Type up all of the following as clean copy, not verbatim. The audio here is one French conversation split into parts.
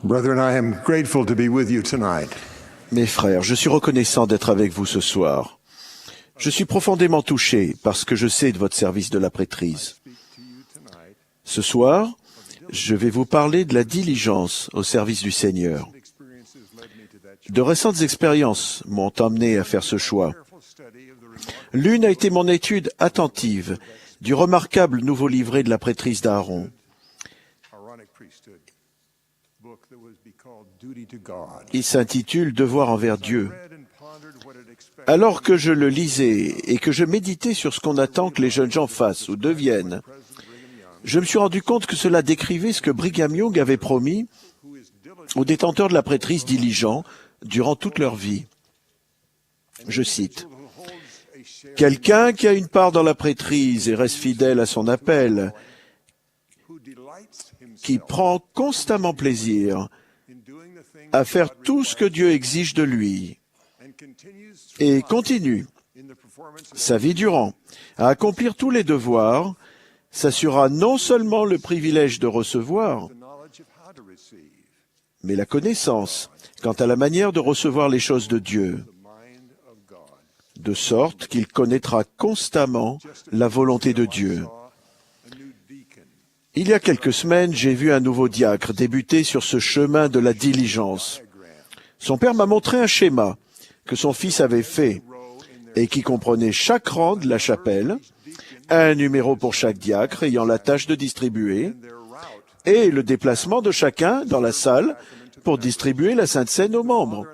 Brethren, I am grateful to be with you tonight. Mes frères, je suis reconnaissant d'être avec vous ce soir. Je suis profondément touché par ce que je sais de votre service de la prêtrise. Ce soir, je vais vous parler de la diligence au service du Seigneur. De récentes expériences m'ont amené à faire ce choix. L'une a été mon étude attentive du remarquable nouveau livret de la prêtrise d'Aaron. Il s'intitule « Devoir envers Dieu ». Alors que je le lisais et que je méditais sur ce qu'on attend que les jeunes gens fassent ou deviennent, je me suis rendu compte que cela décrivait ce que Brigham Young avait promis aux détenteurs de la prêtrise diligents durant toute leur vie. Je cite, « Quelqu'un qui a une part dans la prêtrise et reste fidèle à son appel, qui prend constamment plaisir à faire tout ce que Dieu exige de lui et continue sa vie durant à accomplir tous les devoirs, s'assurera non seulement le privilège de recevoir, mais la connaissance quant à la manière de recevoir les choses de Dieu, de sorte qu'il connaîtra constamment la volonté de Dieu. » Il y a quelques semaines, j'ai vu un nouveau diacre débuter sur ce chemin de la diligence. Son père m'a montré un schéma que son fils avait fait et qui comprenait chaque rang de la chapelle, un numéro pour chaque diacre ayant la tâche de distribuer, et le déplacement de chacun dans la salle pour distribuer la Sainte Seine aux membres.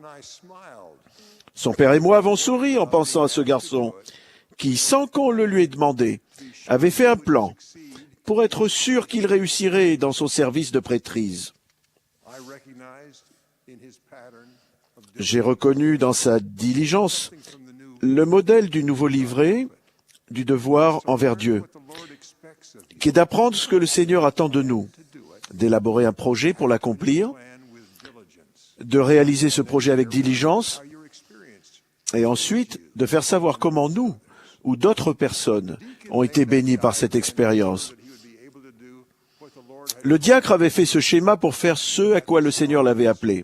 Son père et moi avons souri en pensant à ce garçon qui, sans qu'on le lui ait demandé, avait fait un plan pour être sûr qu'il réussirait dans son service de prêtrise. J'ai reconnu dans sa diligence le modèle du nouveau livret du devoir envers Dieu, qui est d'apprendre ce que le Seigneur attend de nous, d'élaborer un projet pour l'accomplir, de réaliser ce projet avec diligence, et ensuite de faire savoir comment nous ou d'autres personnes ont été bénis par cette expérience. Le diacre avait fait ce schéma pour faire ce à quoi le Seigneur l'avait appelé.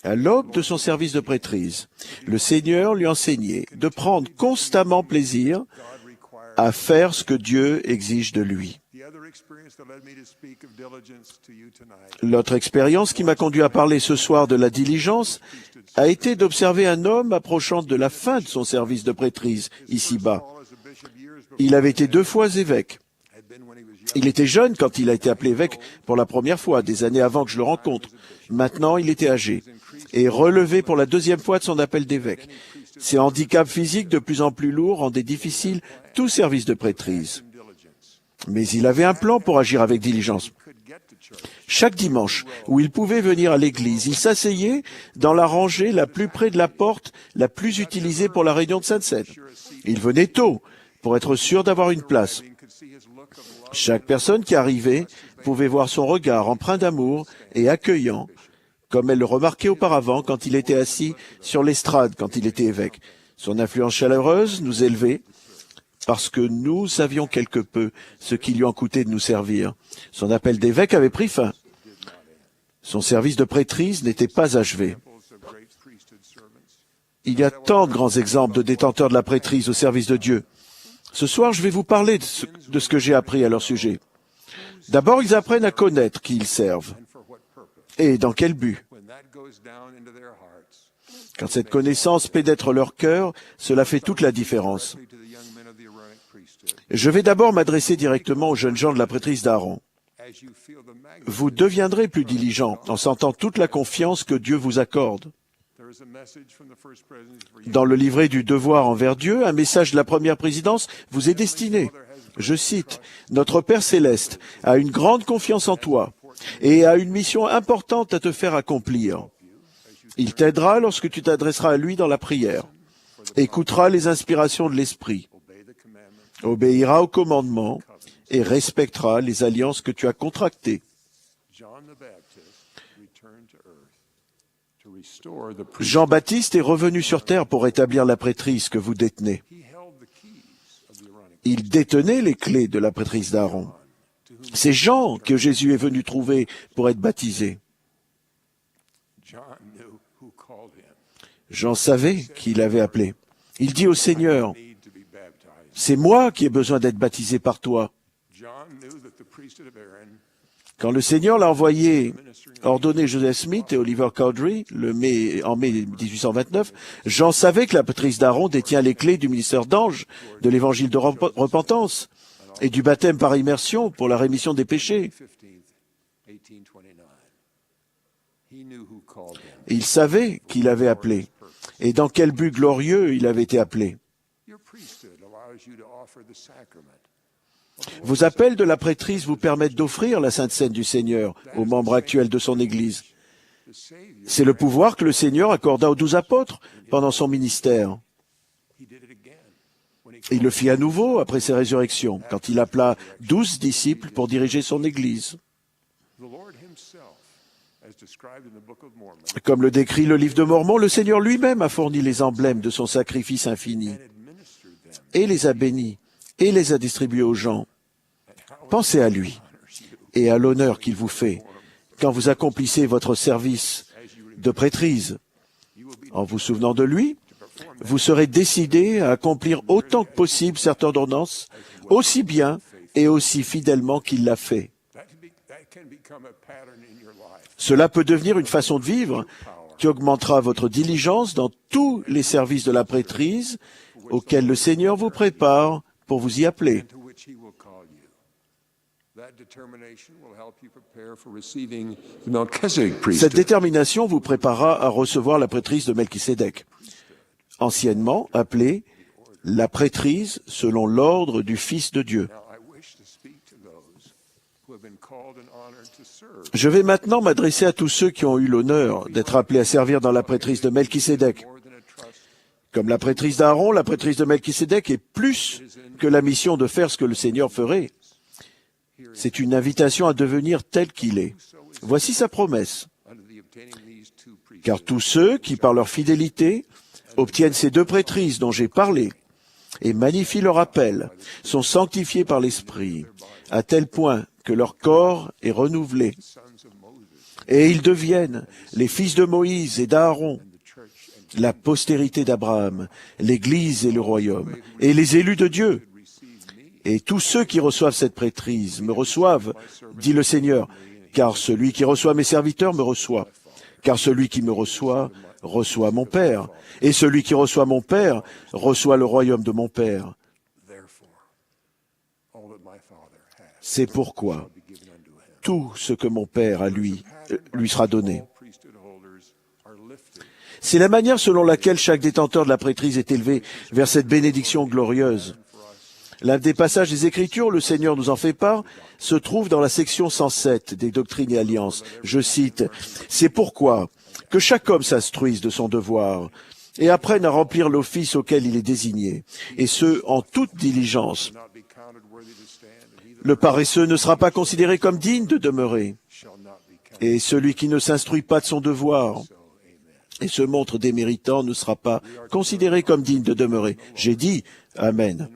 À l'aube de son service de prêtrise, le Seigneur lui enseignait de prendre constamment plaisir à faire ce que Dieu exige de lui. L'autre expérience qui m'a conduit à parler ce soir de la diligence a été d'observer un homme approchant de la fin de son service de prêtrise, ici-bas. Il avait été 2 fois évêque. Il était jeune quand il a été appelé évêque pour la première fois, des années avant que je le rencontre. Maintenant, il était âgé et relevé pour la 2e fois de son appel d'évêque. Ses handicaps physiques de plus en plus lourds rendaient difficile tout service de prêtrise. Mais il avait un plan pour agir avec diligence. Chaque dimanche où il pouvait venir à l'église, il s'asseyait dans la rangée la plus près de la porte, la plus utilisée pour la réunion de Sainte-Seine. Il venait tôt pour être sûr d'avoir une place. Chaque personne qui arrivait pouvait voir son regard empreint d'amour et accueillant, comme elle le remarquait auparavant quand il était assis sur l'estrade quand il était évêque. Son influence chaleureuse nous élevait parce que nous savions quelque peu ce qui lui en coûtait de nous servir. Son appel d'évêque avait pris fin. Son service de prêtrise n'était pas achevé. Il y a tant de grands exemples de détenteurs de la prêtrise au service de Dieu. Ce soir, je vais vous parler de ce que j'ai appris à leur sujet. D'abord, ils apprennent à connaître qui ils servent et dans quel but. Quand cette connaissance pénètre leur cœur, cela fait toute la différence. Je vais d'abord m'adresser directement aux jeunes gens de la prêtrise d'Aaron. Vous deviendrez plus diligents en sentant toute la confiance que Dieu vous accorde. Dans le livret du devoir envers Dieu, un message de la première présidence vous est destiné. Je cite, « Notre Père céleste a une grande confiance en toi et a une mission importante à te faire accomplir. Il t'aidera lorsque tu t'adresseras à lui dans la prière, écoutera les inspirations de l'Esprit, obéira aux commandements et respectera les alliances que tu as contractées. » Jean-Baptiste est revenu sur terre pour établir la prêtrise que vous détenez. Il détenait les clés de la prêtrise d'Aaron. C'est Jean que Jésus est venu trouver pour être baptisé. Jean savait qui l'avait appelé. Il dit au Seigneur, « C'est moi qui ai besoin d'être baptisé par toi. » Quand le Seigneur l'a ordonné Joseph Smith et Oliver Cowdery en mai 1829, Jean savait que la prêtrise d'Aaron détient les clés du ministère d'ange, de l'évangile de repentance et du baptême par immersion pour la rémission des péchés. Il savait qui l'avait appelé et dans quel but glorieux il avait été appelé. Vos appels de la prêtrise vous permettent d'offrir la Sainte Seine du Seigneur aux membres actuels de son Église. C'est le pouvoir que le Seigneur accorda aux 12 apôtres pendant son ministère. Il le fit à nouveau après sa résurrection, quand il appela 12 disciples pour diriger son Église. Comme le décrit le livre de Mormon, le Seigneur lui-même a fourni les emblèmes de son sacrifice infini et les a bénis et les a distribués aux gens. Pensez à lui et à l'honneur qu'il vous fait quand vous accomplissez votre service de prêtrise. En vous souvenant de lui, vous serez décidé à accomplir autant que possible cette ordonnance, aussi bien et aussi fidèlement qu'il l'a fait. Cela peut devenir une façon de vivre qui augmentera votre diligence dans tous les services de la prêtrise auxquels le Seigneur vous prépare pour vous y appeler. Cette détermination vous préparera à recevoir la prêtrise de Melchisédek, anciennement appelée la prêtrise selon l'ordre du Fils de Dieu. Je vais maintenant m'adresser à tous ceux qui ont eu l'honneur d'être appelés à servir dans la prêtrise de Melchisédek. Comme la prêtrise d'Aaron, la prêtrise de Melchisédek est plus que la mission de faire ce que le Seigneur ferait. C'est une invitation à devenir tel qu'il est. Voici sa promesse. Car tous ceux qui, par leur fidélité, obtiennent ces deux prêtrises dont j'ai parlé et magnifient leur appel, sont sanctifiés par l'Esprit, à tel point que leur corps est renouvelé. Et ils deviennent les fils de Moïse et d'Aaron, la postérité d'Abraham, l'Église et le royaume, et les élus de Dieu. Et tous ceux qui reçoivent cette prêtrise me reçoivent, dit le Seigneur, car celui qui reçoit mes serviteurs me reçoit, car celui qui me reçoit reçoit mon Père, et celui qui reçoit mon Père reçoit le royaume de mon Père. C'est pourquoi tout ce que mon Père a lui sera donné. C'est la manière selon laquelle chaque détenteur de la prêtrise est élevé vers cette bénédiction glorieuse. L'un des passages des Écritures, le Seigneur nous en fait part, se trouve dans la section 107 des Doctrines et Alliances. Je cite, « C'est pourquoi que chaque homme s'instruise de son devoir et apprenne à remplir l'office auquel il est désigné, et ce, en toute diligence. Le paresseux ne sera pas considéré comme digne de demeurer, et celui qui ne s'instruit pas de son devoir et se montre déméritant ne sera pas considéré comme digne de demeurer. » J'ai dit, Amen.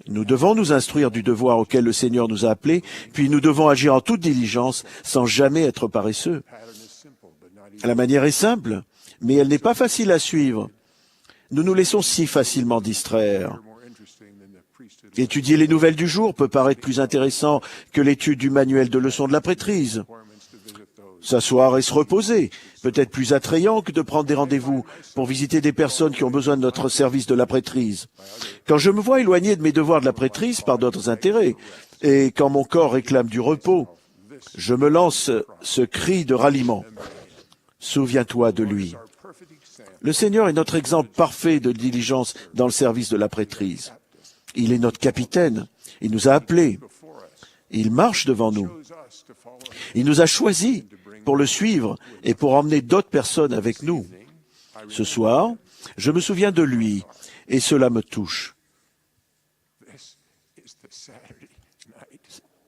Nous devons nous instruire du devoir auquel le Seigneur nous a appelés, puis nous devons agir en toute diligence sans jamais être paresseux. La manière est simple, mais elle n'est pas facile à suivre. Nous nous laissons si facilement distraire. Étudier les nouvelles du jour peut paraître plus intéressant que l'étude du manuel de leçons de la prêtrise. S'asseoir et se reposer peut être plus attrayant que de prendre des rendez-vous pour visiter des personnes qui ont besoin de notre service de la prêtrise. Quand je me vois éloigné de mes devoirs de la prêtrise par d'autres intérêts, et quand mon corps réclame du repos, je me lance ce cri de ralliement. Souviens-toi de lui. Le Seigneur est notre exemple parfait de diligence dans le service de la prêtrise. Il est notre capitaine. Il nous a appelés. Il marche devant nous. Il nous a choisis pour le suivre et pour emmener d'autres personnes avec nous. Ce soir, je me souviens de lui et cela me touche.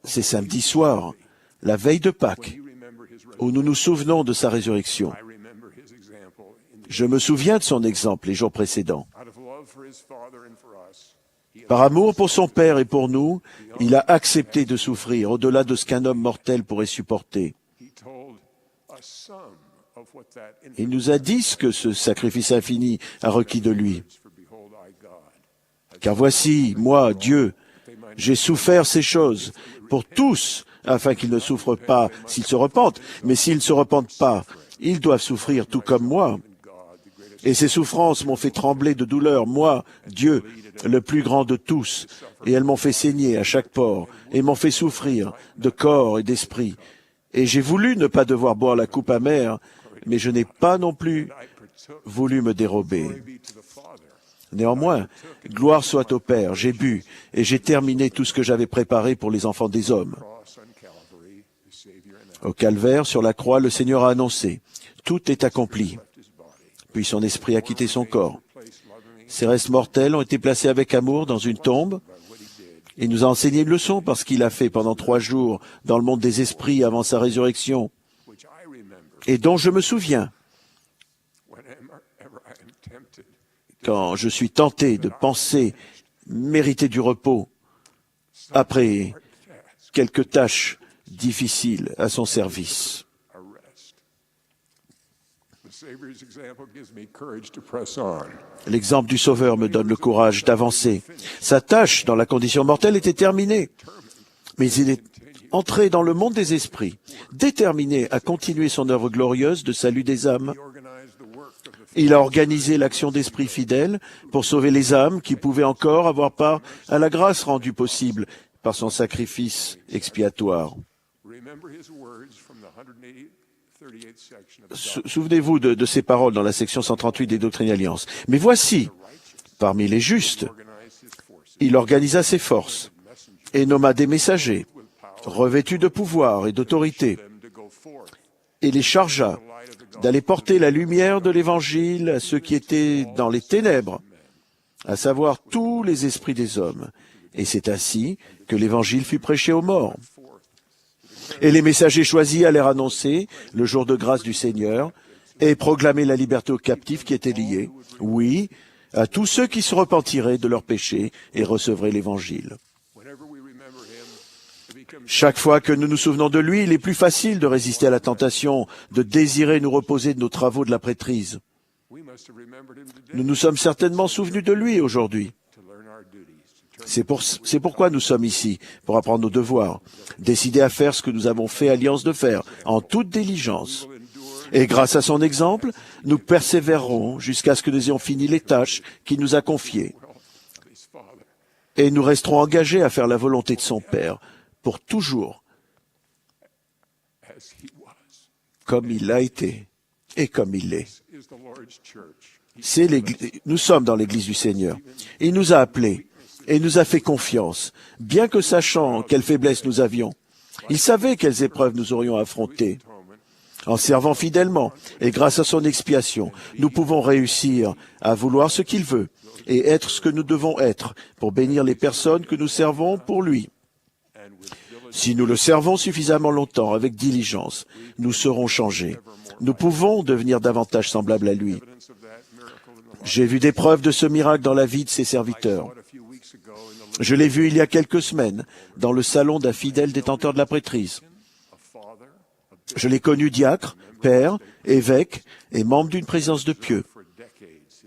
C'est samedi soir, la veille de Pâques, où nous nous souvenons de sa résurrection. Je me souviens de son exemple les jours précédents. Par amour pour son Père et pour nous, il a accepté de souffrir au-delà de ce qu'un homme mortel pourrait supporter. Il nous a dit ce que ce sacrifice infini a requis de lui. Car voici, moi, Dieu, j'ai souffert ces choses pour tous, afin qu'ils ne souffrent pas s'ils se repentent. Mais s'ils ne se repentent pas, ils doivent souffrir tout comme moi. Et ces souffrances m'ont fait trembler de douleur, moi, Dieu, le plus grand de tous, et elles m'ont fait saigner à chaque pore, et m'ont fait souffrir de corps et d'esprit. Et j'ai voulu ne pas devoir boire la coupe amère, mais je n'ai pas non plus voulu me dérober. Néanmoins, gloire soit au Père, j'ai bu, et j'ai terminé tout ce que j'avais préparé pour les enfants des hommes. Au calvaire, sur la croix, le Seigneur a annoncé, tout est accompli. Puis son esprit a quitté son corps. Ses restes mortels ont été placés avec amour dans une tombe. Il nous a enseigné une leçon parce qu'il a fait pendant 3 jours dans le monde des esprits avant sa résurrection, et dont je me souviens quand je suis tenté de penser mériter du repos après quelques tâches difficiles à son service. L'exemple du Sauveur me donne le courage d'avancer. Sa tâche dans la condition mortelle était terminée, mais il est entré dans le monde des esprits, déterminé à continuer son œuvre glorieuse de salut des âmes. Il a organisé l'action d'esprit fidèle pour sauver les âmes qui pouvaient encore avoir part à la grâce rendue possible par son sacrifice expiatoire. Souvenez-vous de ces paroles dans la section 138 des Doctrines et Alliances. Mais voici, parmi les justes, il organisa ses forces et nomma des messagers, revêtus de pouvoir et d'autorité, et les chargea d'aller porter la lumière de l'Évangile à ceux qui étaient dans les ténèbres, à savoir tous les esprits des hommes. Et c'est ainsi que l'Évangile fut prêché aux morts. Et les messagers choisis allèrent annoncer le jour de grâce du Seigneur et proclamer la liberté aux captifs qui étaient liés, oui, à tous ceux qui se repentiraient de leurs péchés et recevraient l'Évangile. Chaque fois que nous nous souvenons de lui, il est plus facile de résister à la tentation de désirer nous reposer de nos travaux de la prêtrise. Nous nous sommes certainement souvenus de lui aujourd'hui. C'est pourquoi nous sommes ici, pour apprendre nos devoirs, décider à faire ce que nous avons fait alliance de faire, en toute diligence. Et grâce à son exemple, nous persévérerons jusqu'à ce que nous ayons fini les tâches qu'il nous a confiées. Et nous resterons engagés à faire la volonté de son Père, pour toujours, comme il l'a été et comme il l'est. Nous sommes dans l'Église du Seigneur. Il nous a appelés et nous a fait confiance, bien que sachant quelle faiblesse nous avions. Il savait quelles épreuves nous aurions affrontées. En servant fidèlement et grâce à son expiation, nous pouvons réussir à vouloir ce qu'il veut et être ce que nous devons être pour bénir les personnes que nous servons pour lui. Si nous le servons suffisamment longtemps avec diligence, nous serons changés. Nous pouvons devenir davantage semblables à lui. J'ai vu des preuves de ce miracle dans la vie de ses serviteurs. Je l'ai vu il y a quelques semaines dans le salon d'un fidèle détenteur de la prêtrise. Je l'ai connu diacre, père, évêque et membre d'une présence de pieux.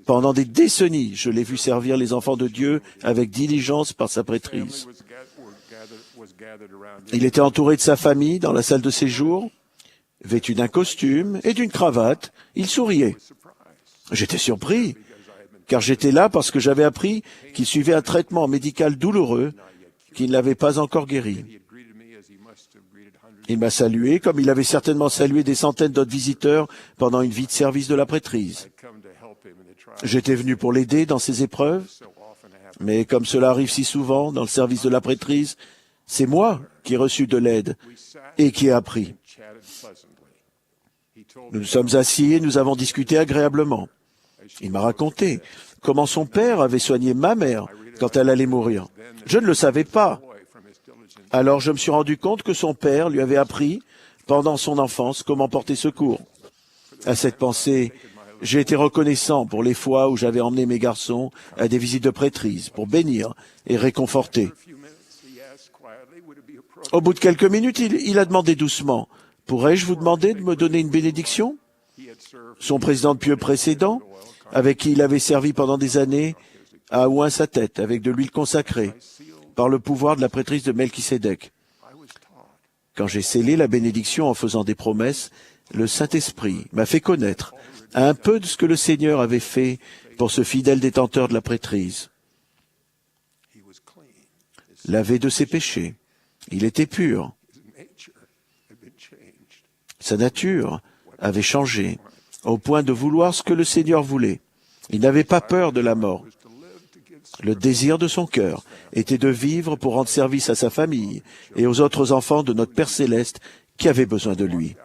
Pendant des décennies, je l'ai vu servir les enfants de Dieu avec diligence par sa prêtrise. Il était entouré de sa famille dans la salle de séjour, vêtu d'un costume et d'une cravate. Il souriait. J'étais surpris, car j'étais là parce que j'avais appris qu'il suivait un traitement médical douloureux qui ne l'avait pas encore guéri. Il m'a salué comme il avait certainement salué des centaines d'autres visiteurs pendant une vie de service de la prêtrise. J'étais venu pour l'aider dans ses épreuves, mais comme cela arrive si souvent dans le service de la prêtrise, c'est moi qui ai reçu de l'aide et qui ai appris. Nous nous sommes assis et nous avons discuté agréablement. Il m'a raconté comment son père avait soigné ma mère quand elle allait mourir. Je ne le savais pas. Alors je me suis rendu compte que son père lui avait appris, pendant son enfance, comment porter secours. À cette pensée, j'ai été reconnaissant pour les fois où j'avais emmené mes garçons à des visites de prêtrise pour bénir et réconforter. Au bout de quelques minutes, il a demandé doucement, « Pourrais-je vous demander de me donner une bénédiction ?» Son président pieux précédent, avec qui il avait servi pendant des années, a oint sa tête avec de l'huile consacrée, par le pouvoir de la prêtrise de Melchisédek. Quand j'ai scellé la bénédiction en faisant des promesses, le Saint-Esprit m'a fait connaître un peu de ce que le Seigneur avait fait pour ce fidèle détenteur de la prêtrise. Lavé de ses péchés, il était pur. Sa nature avait changé, au point de vouloir ce que le Seigneur voulait. Il n'avait pas peur de la mort. Le désir de son cœur était de vivre pour rendre service à sa famille et aux autres enfants de notre Père Céleste qui avaient besoin de lui.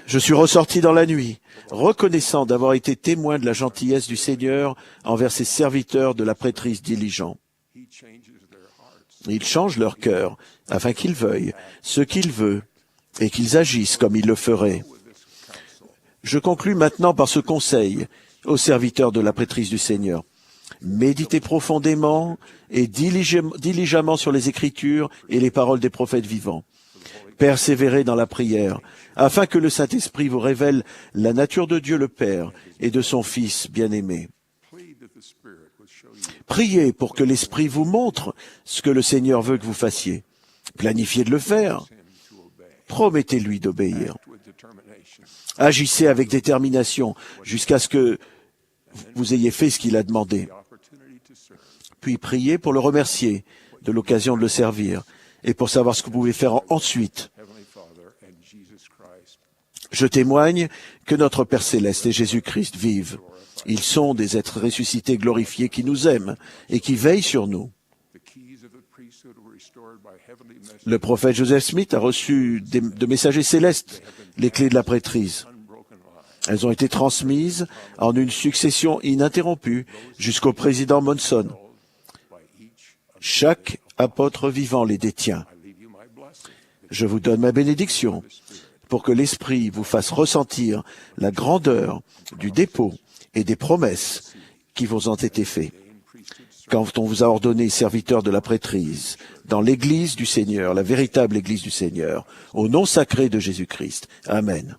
Je suis ressorti dans la nuit, reconnaissant d'avoir été témoin de la gentillesse du Seigneur envers ses serviteurs de la prêtrise diligents. Il change leur cœur afin qu'ils veuillent ce qu'il veut et qu'ils agissent comme il le ferait. Je conclus maintenant par ce conseil aux serviteurs de la prêtrise du Seigneur. Méditez profondément et diligemment sur les Écritures et les paroles des prophètes vivants. Persévérez dans la prière, afin que le Saint-Esprit vous révèle la nature de Dieu le Père et de son Fils bien-aimé. Priez pour que l'Esprit vous montre ce que le Seigneur veut que vous fassiez. Planifiez de le faire. Promettez-lui d'obéir. Agissez avec détermination jusqu'à ce que vous ayez fait ce qu'il a demandé. Puis priez pour le remercier de l'occasion de le servir et pour savoir ce que vous pouvez faire ensuite. Je témoigne que notre Père Céleste et Jésus-Christ vivent. Ils sont des êtres ressuscités glorifiés qui nous aiment et qui veillent sur nous. Le prophète Joseph Smith a reçu de messagers célestes les clés de la prêtrise. Elles ont été transmises en une succession ininterrompue jusqu'au président Monson. Chaque apôtre vivant les détient. Je vous donne ma bénédiction pour que l'Esprit vous fasse ressentir la grandeur du dépôt et des promesses qui vous ont été faites quand on vous a ordonné serviteur de la prêtrise dans l'Église du Seigneur, la véritable Église du Seigneur, au nom sacré de Jésus-Christ. Amen.